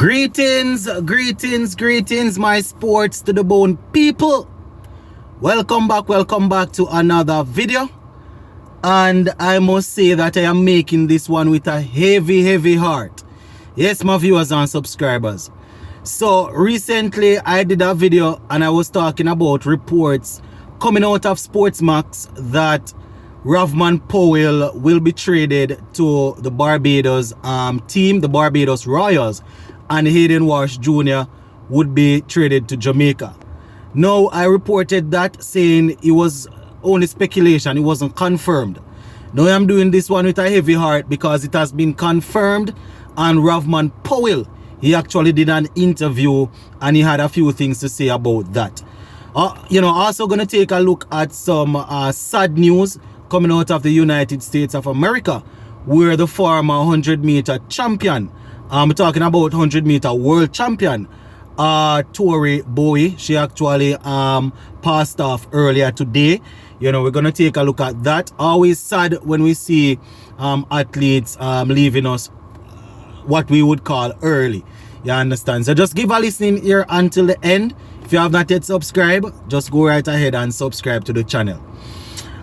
Greetings, my sports to the bone people. Welcome back to another video. And I must say that I am making this one with a heavy heart. Yes, my viewers and subscribers. So recently I did a video and I was talking about reports coming out of Sportsmax that Rovman Powell will be traded to the Barbados team, the Barbados Royals, and Hayden Walsh Jr. would be traded to Jamaica. Now, I reported that saying it was only speculation, it wasn't confirmed. Now I'm doing this one with a heavy heart because it has been confirmed, and Rovman Powell, he actually did an interview and he had a few things to say about that. Also going to take a look at some sad news coming out of the United States of America, where the former 100-meter champion, I'm talking about 100-meter world champion, Tori Bowie, she actually passed off earlier today. We're going to take a look at that. Always sad when we see athletes leaving us what we would call early. You understand? So just give a listening ear until the end. If you have not yet subscribed, just go right ahead and subscribe to the channel.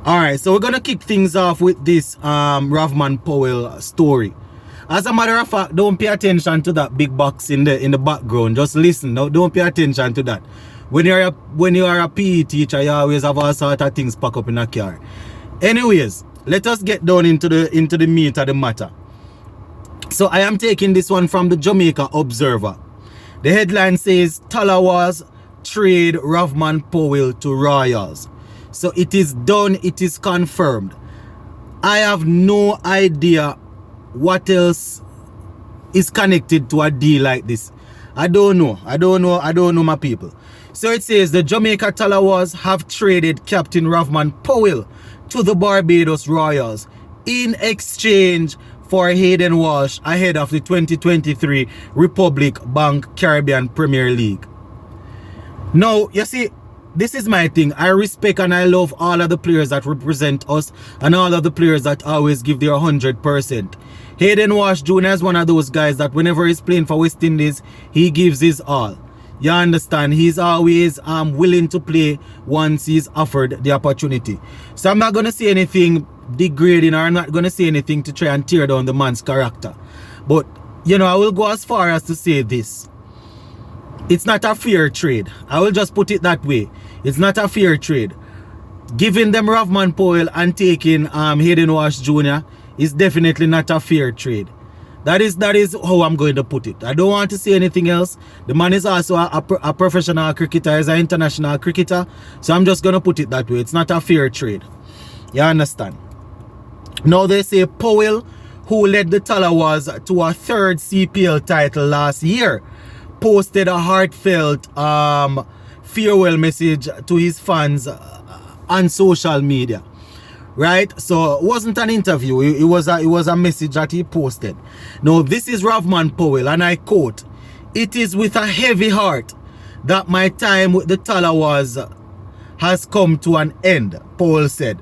Alright, so we're going to kick things off with this Rovman Powell story. As a matter of fact, don't pay attention to that big box in the background. Just listen. No, don't pay attention to that. When you are a PE teacher, you always have all sort of things pack up in a car. Anyways, let us get down into the meat of the matter. So I am taking this one from the Jamaica Observer. The headline says, Tallawahs trade Rovman Powell to Royals. So it is done, it is confirmed. I have no idea what else is connected to a deal like this. I don't know my people. So it says the Jamaica Tallawahs have traded Captain Rovman Powell to the Barbados Royals in exchange for Hayden Walsh ahead of the 2023 Republic Bank Caribbean Premier League. Now, you see, this is my thing. I respect and I love all of the players that represent us and all of the players that always give their 100%. Hayden Walsh Jr. is one of those guys that whenever he's playing for West Indies, he gives his all. You understand? He's always willing to play once he's offered the opportunity. So I'm not going to say anything degrading, or I'm not going to say anything to try and tear down the man's character. But, I will go as far as to say this. It's not a fair trade. I will just put it that way. It's not a fair trade. Giving them Rovman Powell and taking Hayden Walsh Jr. is definitely not a fair trade. That is how I'm going to put it. I don't want to say anything else. The man is also a professional cricketer. He's an international cricketer. So I'm just going to put it that way. It's not a fair trade. You understand? Now they say Powell, who led the Tallawahs to a third CPL title last year, posted a heartfelt farewell message to his fans on social media. Right? So it wasn't an interview. It was a message that he posted. Now this is Rovman Powell, and I quote, "It is with a heavy heart that my time with the Tallawahs has come to an end," Powell said.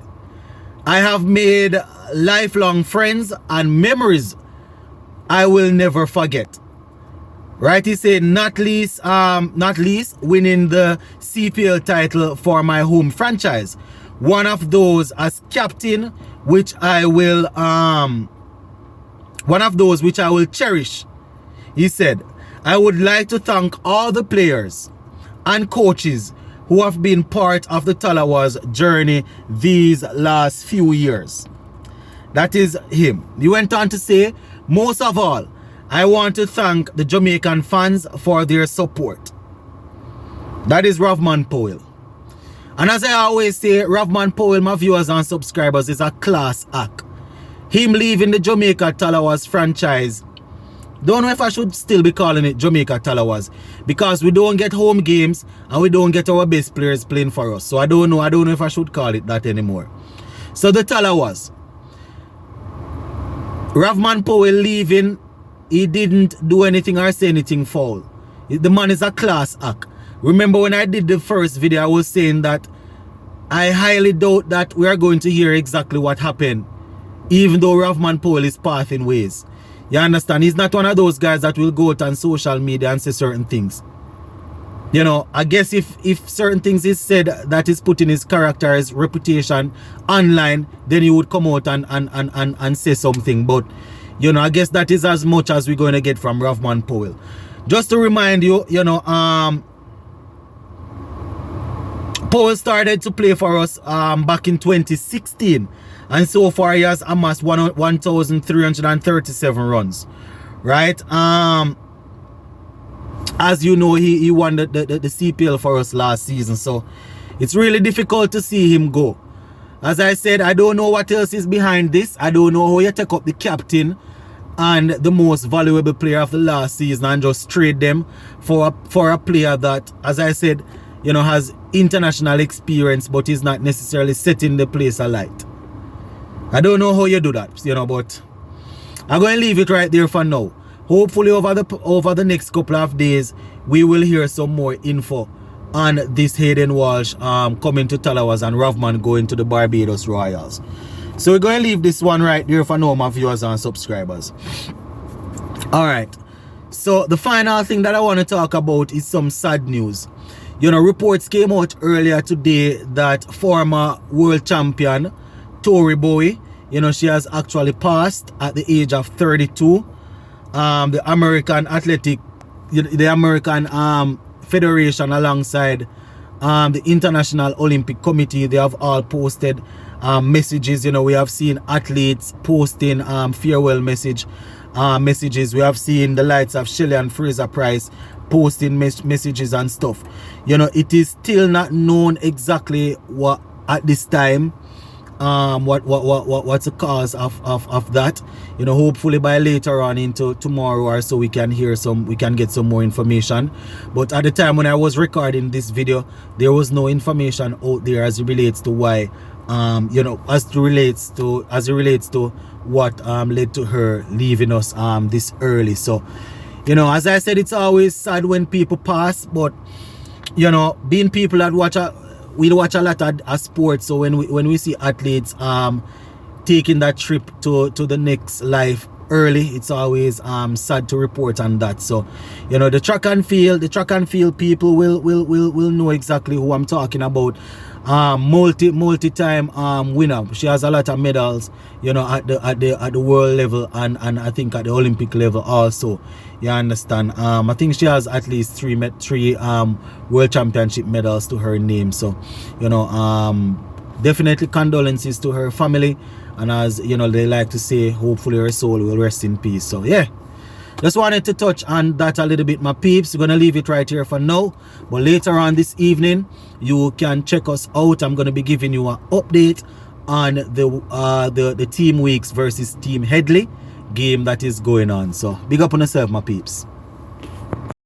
"I have made lifelong friends and memories I will never forget." Right, he said, not least winning the CPL title for my home franchise. One of those as captain, which I will cherish. He said, "I would like to thank all the players and coaches who have been part of the Tallawahs journey these last few years." That is him. He went on to say, "Most of all, I want to thank the Jamaican fans for their support." That is Rovman Powell. And as I always say, Rovman Powell, my viewers and subscribers, is a class act. Him leaving the Jamaica Tallawahs franchise, don't know if I should still be calling it Jamaica Tallawahs, because we don't get home games and we don't get our best players playing for us. So I don't know if I should call it that anymore. So the Tallawahs, Rovman Powell leaving, he didn't do anything or say anything foul. The man is a class act. Remember when I did the first video, I was saying that I highly doubt that we are going to hear exactly what happened, even though Rovman Powell is parting ways. You understand? He's not one of those guys that will go out on social media and say certain things. You know, I guess if certain things is said that is putting his character, his reputation online, then he would come out and say something. But, you know, I guess that is as much as we're going to get from Rovman Powell. Just to remind you, you know, Powell started to play for us back in 2016. And so far he has amassed 1,337 runs. Right? As you know, he won the CPL for us last season. So it's really difficult to see him go. As I said, I don't know what else is behind this. I don't know how you take up the captain and the most valuable player of the last season and just trade them for a player that, as I said, you know, has international experience but is not necessarily setting the place alight. I don't know how you do that, you know, but I'm going to leave it right there for now. Hopefully over the next couple of days we will hear some more info on this Hayden Walsh coming to Tallawahs and Rovman going to the Barbados Royals. So we're going to leave this one right there for now, my viewers and subscribers. Alright, so the final thing that I want to talk about is some sad news. You know, reports came out earlier today that former world champion Tori Bowie, you know, she has actually passed at the age of 32. The American Federation alongside the International Olympic Committee, they have all posted messages. You know, we have seen athletes posting farewell messages. We have seen the likes of Shelley and Fraser Price posting messages and stuff. You know, it is still not known exactly what at this time what's the cause of that. You know, hopefully by later on into tomorrow or so we can get some more information. But at the time when I was recording this video, there was no information out there as it relates to why you know, as it relates to what led to her leaving us this early. So, you know, as I said, it's always sad when people pass, but you know, being people that we watch a lot of sports, so when we see athletes taking that trip to the next life early, it's always sad to report on that. So, you know, the track and field people will know exactly who I'm talking about. Multi-time winner. She has a lot of medals, you know, at the world level and I think at the Olympic level also. You understand? I think she has at least three world championship medals to her name. So, you know, definitely condolences to her family, and as you know, they like to say, hopefully her soul will rest in peace. So yeah, just wanted to touch on that a little bit, my peeps. We're gonna leave it right here for now, but later on this evening you can check us out. I'm gonna be giving you an update on the Team Weeks versus Team Headley game that is going on. So big up on yourself, my peeps.